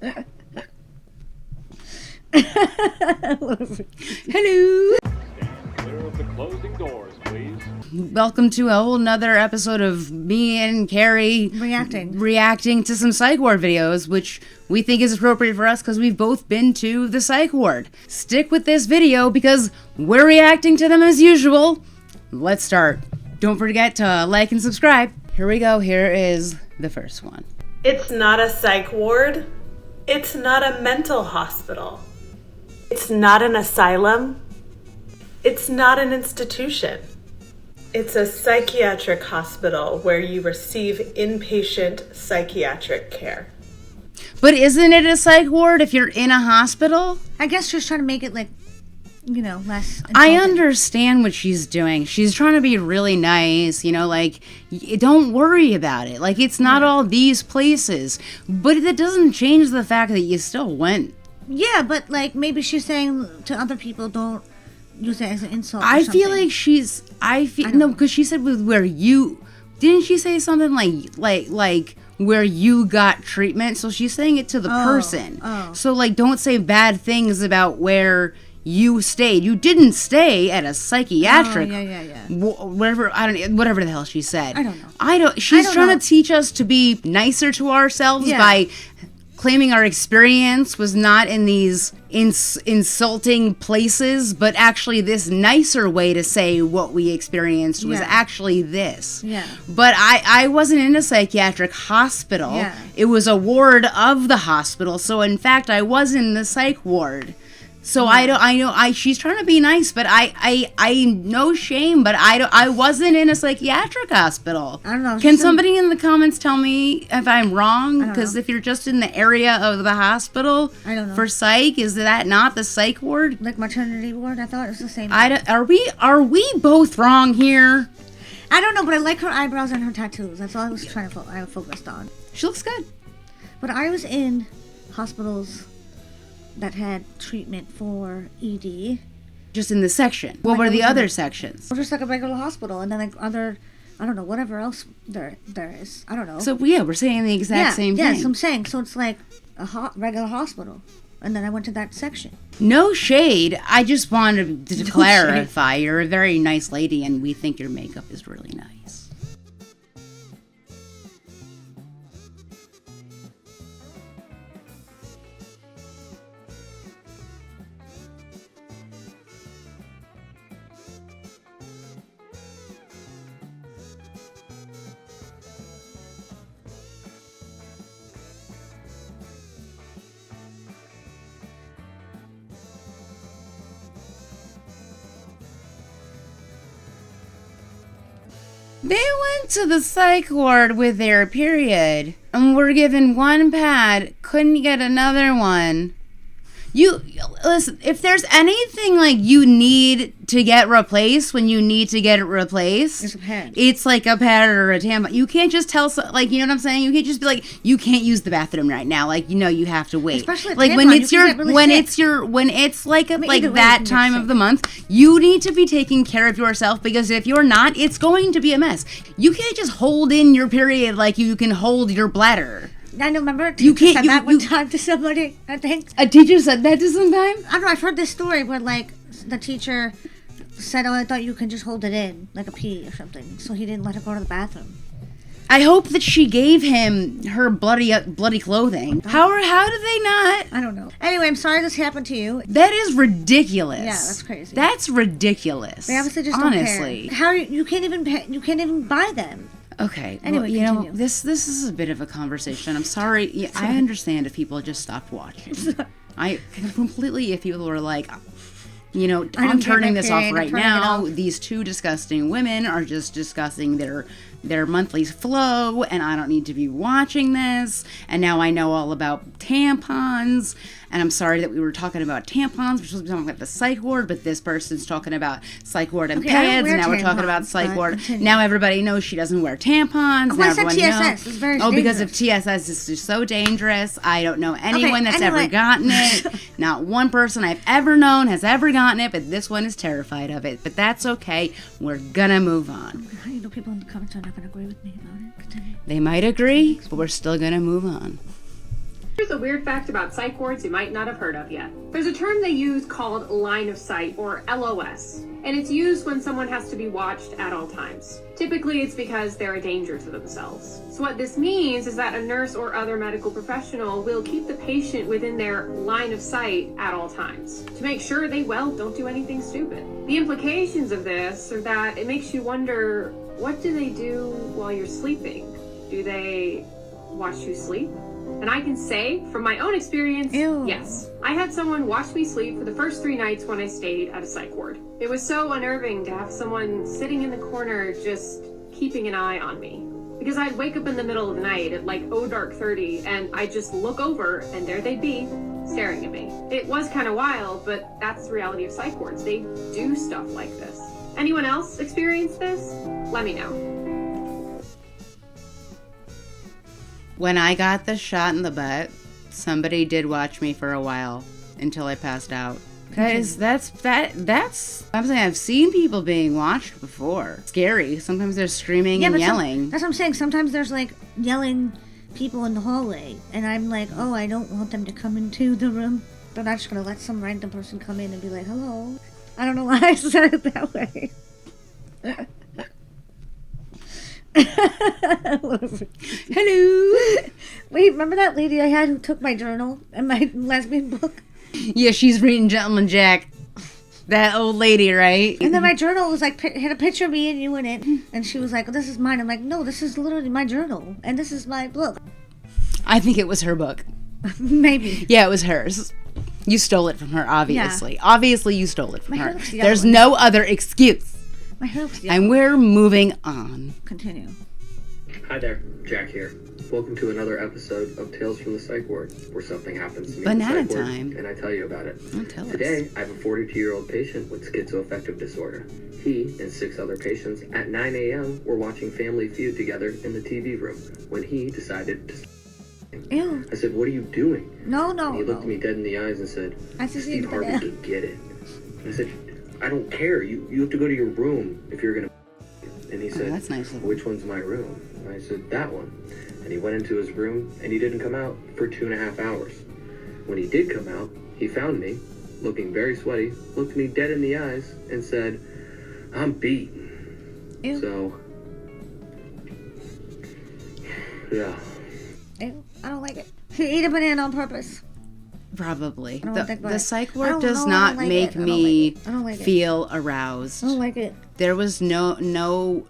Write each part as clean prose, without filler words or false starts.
Hello. Clear of the closing doors, please. Welcome to a whole nother episode of me and Carrie reacting to some psych ward videos, which we think is appropriate for us because we've both been to the psych ward. Stick with this video because we're reacting to them as usual. Let's start. Don't forget to like and subscribe. Here we go. Here is the first one. It's not a psych ward. It's not a mental hospital. It's not an asylum. It's not an institution. It's a psychiatric hospital where you receive inpatient psychiatric care. But isn't it a psych ward if you're in a hospital? I guess she's trying to make it like, you know, less insulting. I understand what she's doing. She's trying to be really nice, you know, like, don't worry about it. Like, it's not all these places. But that doesn't change the fact that you still went. Yeah, but, like, maybe she's saying to other people, don't use it as an insult or I something. feel like no, because she said with where you, didn't she say something like where you got treatment? So she's saying it to the person. Oh. So, like, don't say bad things about where you stayed. You didn't stay at a psychiatric. Whatever the hell she said. I don't know. She's trying to teach us to be nicer to ourselves by claiming our experience was not in these insulting places, but actually this nicer way to say what we experienced was actually this. Yeah. But I wasn't in a psychiatric hospital. Yeah. It was a ward of the hospital. So in fact, I was in the psych ward. So she's trying to be nice, but I no shame, but I wasn't in a psychiatric hospital. I don't know. Can somebody in the comments tell me if I'm wrong? Because if you're just in the area of the hospital for psych, is that not the psych ward? Like maternity ward? I thought it was the same. Are we both wrong here? I don't know, but I like her eyebrows and her tattoos. That's all I was trying to focused on. She looks good. But I was in hospitals that had treatment for ED. Just in the section. What were the other sections? Just like a regular hospital, and then like other, I don't know, whatever else there is. I don't know. So yeah, we're saying the exact same thing. Yeah, so I'm saying, so it's like a regular hospital, and then I went to that section. No shade. I just wanted to clarify. You're a very nice lady, and we think your makeup is really nice. They went to the psych ward with their period and were given one pad, couldn't get another one. You, listen, if there's anything like you need to get replaced when you need to get it replaced, it's a pad. It's like a pad or a tampon. You can't just tell, like, you know what I'm saying? You can't just be like, you can't use the bathroom right now. Like, you know, you have to wait. Especially a like tampon, when it's when it's like that time of the month, you need to be taking care of yourself because if you're not, it's going to be a mess. You can't just hold in your period like you can hold your bladder. I know, remember a teacher said that one time to somebody, I think. A teacher said that to somebody? I don't know, I've heard this story where, like, the teacher said, oh, I thought you can just hold it in, like a pee or something, so he didn't let her go to the bathroom. I hope that she gave him her bloody clothing. How did they not? I don't know. Anyway, I'm sorry this happened to you. That is ridiculous. Yeah, that's crazy. That's ridiculous. They obviously just honestly don't care. How you can't even buy them. Okay. Anyway, well, you continue. know, this is a bit of a conversation. I'm sorry. Yeah, I understand if people just stopped watching. I completely, if people were like, you know, I'm turning this off right now. These two disgusting women are just discussing their monthly flow, and I don't need to be watching this. And now I know all about tampons. And I'm sorry that we were talking about tampons. We're supposed to be talking about the psych ward, but this person's talking about psych ward and pads, and now we're talking about psych ward. Now everybody knows she doesn't wear tampons. Oh, now I said TSS. It's very dangerous. Because of TSS, it's just so dangerous. I don't know anyone that's ever gotten it. Not one person I've ever known has ever gotten it, but this one is terrified of it. But that's okay. We're gonna move on. How do you know people in the comments are not gonna agree with me about it? Continue. They might agree, but we're still gonna move on. Here's a weird fact about psych wards you might not have heard of yet. There's a term they use called line of sight, or LOS, and it's used when someone has to be watched at all times. Typically, it's because they're a danger to themselves. So what this means is that a nurse or other medical professional will keep the patient within their line of sight at all times to make sure they, don't do anything stupid. The implications of this are that it makes you wonder, what do they do while you're sleeping? Do they watch you sleep? And I can say, from my own experience, yes. I had someone watch me sleep for the first 3 nights when I stayed at a psych ward. It was so unnerving to have someone sitting in the corner just keeping an eye on me. Because I'd wake up in the middle of the night at like dark 30, and I'd just look over, and there they'd be, staring at me. It was kind of wild, but that's the reality of psych wards. They do stuff like this. Anyone else experience this? Let me know. When I got the shot in the butt, somebody did watch me for a while until I passed out. Because that's something I've seen people being watched before. Scary. Sometimes they're screaming and yelling. That's what I'm saying. Sometimes there's like yelling people in the hallway, and I'm like, oh, I don't want them to come into the room. But I'm just going to let some random person come in and be like, hello. I don't know why I said it that way. Hello. Wait, remember that lady I had who took my journal and my lesbian book? Yeah, she's reading Gentleman Jack. That old lady, right? And then my journal was like, had a picture of me and you in it. And she was like, this is mine. I'm like, no, this is literally my journal. And this is my book. I think it was her book. Maybe. Yeah, it was hers. You stole it from her, obviously. Yeah. Obviously, you stole it from her. There's no other excuse. My hair looks yellow. And we're moving on. Continue. Hi there, Jack here. Welcome to another episode of Tales from the Psych Ward, where something happens to me Banana in the psych time. ward, and I tell you about it. Tell Today, us. I have a 42-year-old patient with schizoaffective disorder. He and 6 other patients at 9 a.m. were watching Family Feud together in the TV room when he decided to... Ew. I said, what are you doing? No. And he looked me dead in the eyes and said, Steve Harvey can get it. And I said, I don't care. You have to go to your room if you're going to... And he said, that's nice. Which one's my room? And I said, that one. And he went into his room, and he didn't come out for 2.5 hours. When he did come out, he found me, looking very sweaty, looked me dead in the eyes, and said, I'm beat. Ew. So, yeah. Ew. I don't like it. He ate a banana on purpose. Probably. The psych ward does like not make me feel aroused. I don't like it. There was nothing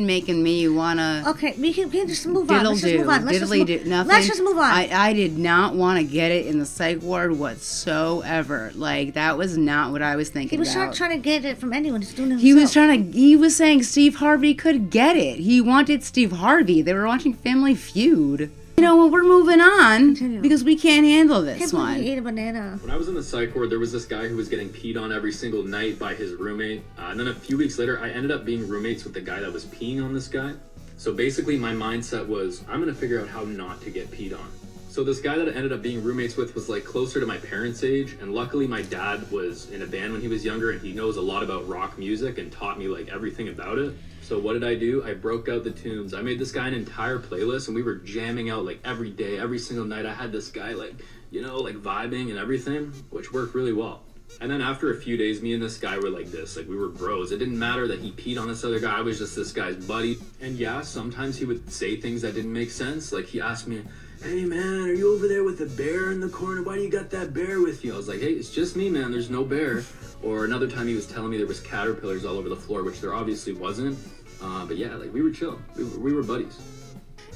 making me wanna. Okay, we can just move on. Let's just move on. I did not want to get it in the psych ward whatsoever. Like, that was not what I was thinking. He was not trying to get it from anyone. He's doing it himself. He was saying Steve Harvey could get it. He wanted Steve Harvey. They were watching Family Feud. You know, well, we're moving on because we can't handle this one. He ate a banana. When I was in the psych ward, there was this guy who was getting peed on every single night by his roommate. And then a few weeks later, I ended up being roommates with the guy that was peeing on this guy. So basically, my mindset was, I'm going to figure out how not to get peed on. So this guy that I ended up being roommates with was like closer to my parents' age. And luckily, my dad was in a band when he was younger, and he knows a lot about rock music and taught me like everything about it. So what did I do? I broke out the tunes. I made this guy an entire playlist, and we were jamming out like every day, every single night. I had this guy like vibing and everything, which worked really well. And then after a few days, me and this guy were like this, like we were bros. It didn't matter that he peed on this other guy. I was just this guy's buddy. And yeah, sometimes he would say things that didn't make sense. Like he asked me, hey man, are you over there with the bear in the corner? Why do you got that bear with you? I was like, hey, it's just me, man. There's no bear. Or another time he was telling me there was caterpillars all over the floor, which there obviously wasn't. But yeah, like we were chill. We were buddies.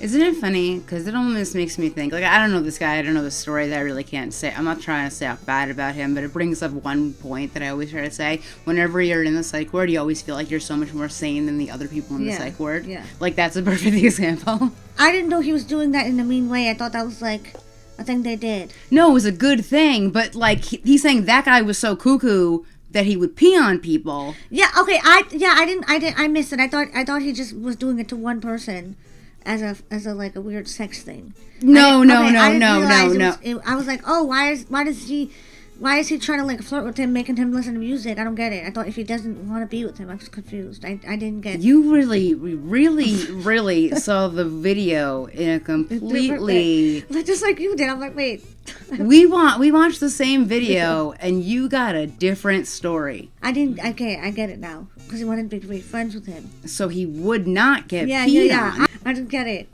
Isn't it funny? Because it almost makes me think, like, I don't know this guy, I don't know the story, that I really can't say. I'm not trying to say bad about him, but it brings up one point that I always try to say. Whenever you're in the psych ward, you always feel like you're so much more sane than the other people in the psych ward. Yeah. Like, that's a perfect example. I didn't know he was doing that in a mean way. I thought that was, like, a thing they did. No, it was a good thing, but, like, he's saying that guy was so cuckoo that he would pee on people. Yeah, okay, I missed it. I thought he just was doing it to one person. As a like a weird sex thing. No. I was like, oh, why does he Why is he trying to like flirt with him, making him listen to music? I don't get it. I thought if he doesn't want to be with him, I was confused. I didn't get. You really saw the video in a completely. Just like you did. I'm like, wait. We watched the same video, and you got a different story. I didn't. Okay, I get it now because he wanted to be friends with him. So he would not get peed on. I didn't get it.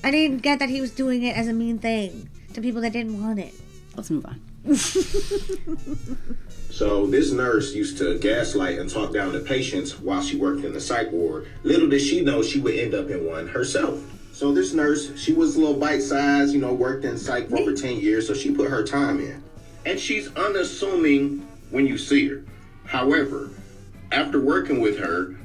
I didn't get that he was doing it as a mean thing to people that didn't want it. Let's move on. So this nurse used to gaslight and talk down to patients while she worked in the psych ward. Little did she know she would end up in one herself. So this nurse, she was a little bite-sized, worked in psych for over 10 years, so she put her time in. And she's unassuming when you see her. However, after working with her,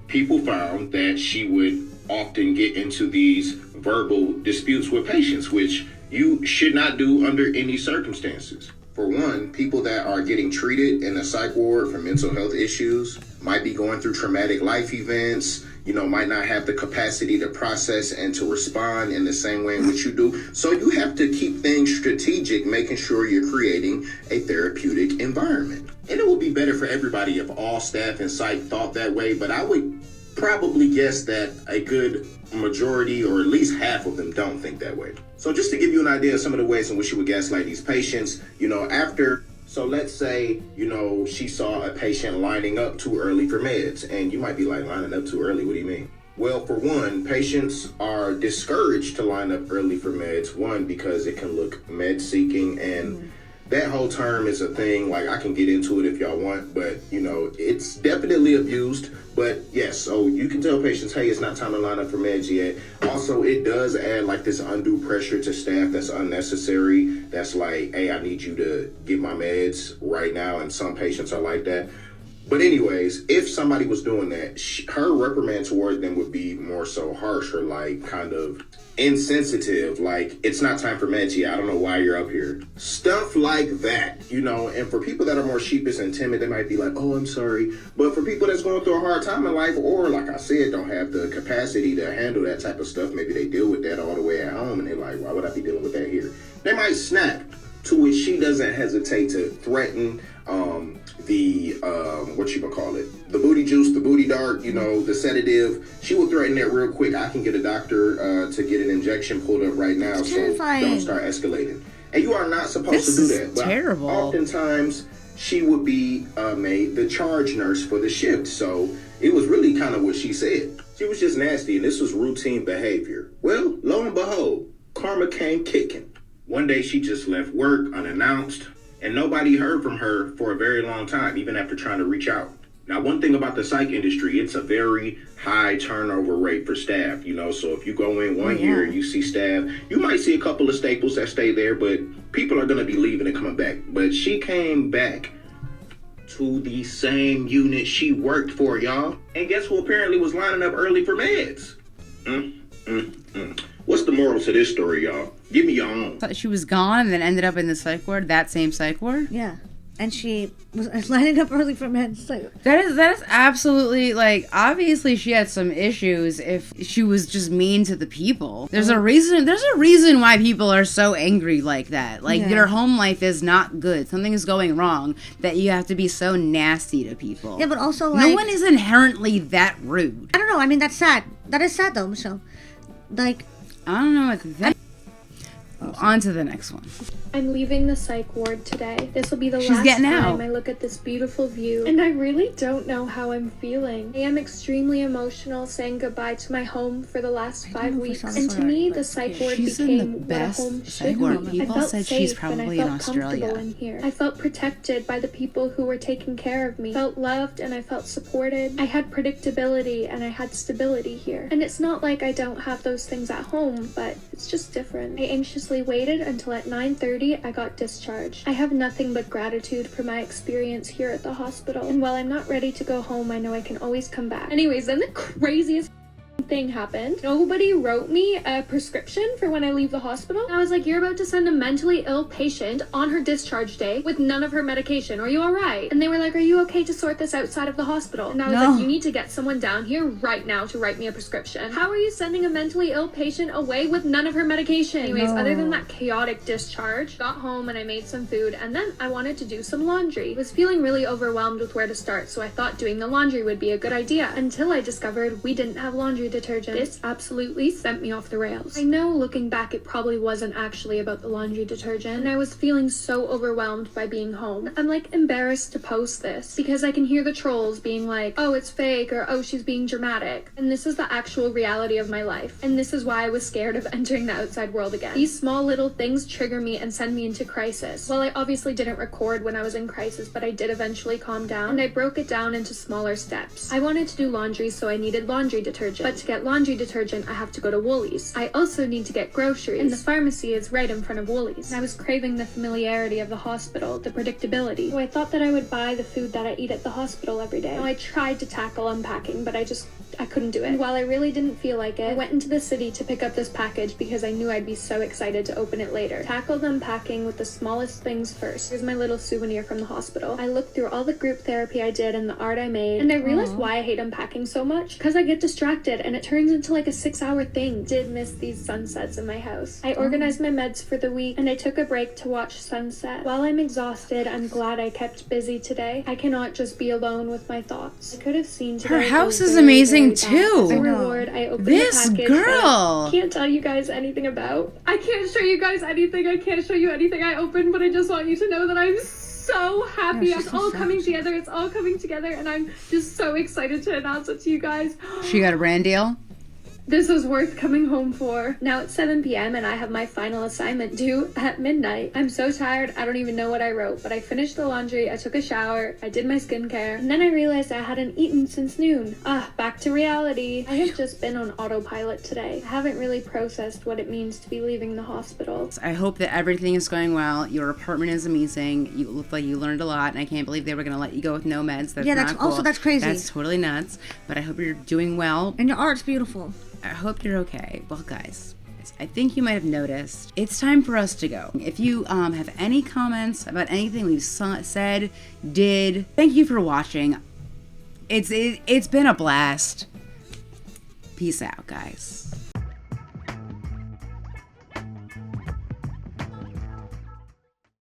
people found that she would often get into these verbal disputes with patients, which you should not do under any circumstances. For one, people that are getting treated in a psych ward for mental health issues might be going through traumatic life events, might not have the capacity to process and to respond in the same way in which you do. So you have to keep things strategic, making sure you're creating a therapeutic environment. And it would be better for everybody if all staff in psych thought that way, but I would probably guess that a good majority or at least half of them don't think that way. So just to give you an idea of some of the ways in which you would gaslight these patients, so let's say, she saw a patient lining up too early for meds, and you might be like, lining up too early, what do you mean? Well, for one, patients are discouraged to line up early for meds, one, because it can look med-seeking, and that whole term is a thing, like I can get into it if y'all want, but it's definitely abused. But yes, so you can tell patients, hey, it's not time to line up for meds yet. Also, it does add like this undue pressure to staff that's unnecessary. That's like, hey, I need you to get my meds right now. And some patients are like that. But anyways, if somebody was doing that, her reprimand toward them would be more so harsh or like kind of insensitive, like it's not time for meds yet, I don't know why you're up here, stuff like that, and for people that are more sheepish and timid, they might be like, oh, I'm sorry. But for people that's going through a hard time in life, or like I said, don't have the capacity to handle that type of stuff, maybe they deal with that all the way at home and they're like, why would I be dealing with that here? They might snap, to which she doesn't hesitate to threaten the booty juice, the booty dart, the sedative. She will threaten that real quick. I can get a doctor to get an injection pulled up right now, so don't start escalating. And you are not supposed to do that. But terrible. Oftentimes, she would be made the charge nurse for the shift. So it was really kind of what she said. She was just nasty, and this was routine behavior. Well, lo and behold, karma came kicking. One day she just left work unannounced, and nobody heard from her for a very long time, even after trying to reach out. Now, one thing about the psych industry, it's a very high turnover rate for staff, so if you go in one year and you see staff, you might see a couple of staples that stay there, but people are going to be leaving and coming back. But she came back to the same unit she worked for, y'all. And guess who apparently was lining up early for meds? What's the moral to this story, y'all? Give me your own. Thought she was gone and then ended up in the psych ward, that same psych ward? Yeah. And she was lining up early for meds. So. That is absolutely, obviously she had some issues if she was just mean to the people. There's a reason why people are so angry like that. Their home life is not good. Something is going wrong that you have to be so nasty to people. Yeah, but also, no one is inherently that rude. I don't know. I mean, that's sad. That is sad, though, Michelle. I don't know what to think. On to the next one. I'm leaving the psych ward today. This will be the She's last getting time out. I look at this beautiful view, and I really don't know how I'm feeling. I am extremely emotional saying goodbye to my home for the last 5 weeks, and to me, the psych ward became what a home should be. I felt safe and I felt comfortable in here. I felt protected by the people who were taking care of me. Felt loved and I felt supported. I had predictability and I had stability here. And it's not like I don't have those things at home, but it's just different. I anxiously waited until at 9:30 I got discharged. I have nothing but gratitude for my experience here at the hospital. And while I'm not ready to go home, I know I can always come back. Anyways, then the craziest thing happened. Nobody wrote me a prescription for when I leave the hospital. I was like, you're about to send a mentally ill patient on her discharge day with none of her medication. Are you alright? And they were like, are you okay to sort this outside of the hospital? And I was like, you need to get someone down here right now to write me a prescription. How are you sending a mentally ill patient away with none of her medication? Anyways, other than that chaotic discharge, got home and I made some food, and then I wanted to do some laundry. I was feeling really overwhelmed with where to start, so I thought doing the laundry would be a good idea, until I discovered we didn't have laundry detergent. This absolutely sent me off the rails. I know looking back it probably wasn't actually about the laundry detergent, and I was feeling so overwhelmed by being home. I'm like embarrassed to post this because I can hear the trolls being like, oh, it's fake, or oh, she's being dramatic. And this is the actual reality of my life, and this is why I was scared of entering the outside world again. These small little things trigger me and send me into crisis. Well, I obviously didn't record when I was in crisis, but I did eventually calm down, and I broke it down into smaller steps. I wanted to do laundry, so I needed laundry detergent. But to get laundry detergent, I have to go to Woolies. I also need to get groceries, and the pharmacy is right in front of Woolies. And I was craving the familiarity of the hospital, the predictability. So I thought that I would buy the food that I eat at the hospital every day. Now, I tried to tackle unpacking, but I couldn't do it. And while I really didn't feel like it, I went into the city to pick up this package because I knew I'd be so excited to open it later. Tackled unpacking with the smallest things first. Here's my little souvenir from the hospital. I looked through all the group therapy I did and the art I made, and I realized why I hate unpacking so much. Because I get distracted and it turns into like a 6-hour thing. Did miss these sunsets in my house. I organized my meds for the week, and I took a break to watch sunset. While I'm exhausted, I'm glad I kept busy today. I cannot just be alone with my thoughts. I could have seen today. Her house is amazing too. As a reward, I opened this the package girl. I can't tell you guys anything about. I can't show you guys anything. I can't show you anything I opened, but I just want you to know that I'm so happy. It's all coming together. It's all coming together, and I'm just so excited to announce it to you guys. She got a brand deal? This was worth coming home for. Now it's 7 p.m. and I have my final assignment due at midnight. I'm so tired, I don't even know what I wrote, but I finished the laundry, I took a shower, I did my skincare, and then I realized I hadn't eaten since noon. Back to reality. I have just been on autopilot today. I haven't really processed what it means to be leaving the hospital. I hope that everything is going well. Your apartment is amazing. You look like you learned a lot, and I can't believe they were going to let you go with no meds. That's cool. That's crazy. That's totally nuts, but I hope you're doing well. And your art's beautiful. I hope you're okay. Well, guys, I think you might have noticed it's time for us to go. If you have any comments about anything we've said, did, thank you for watching. It's been a blast. Peace out, guys.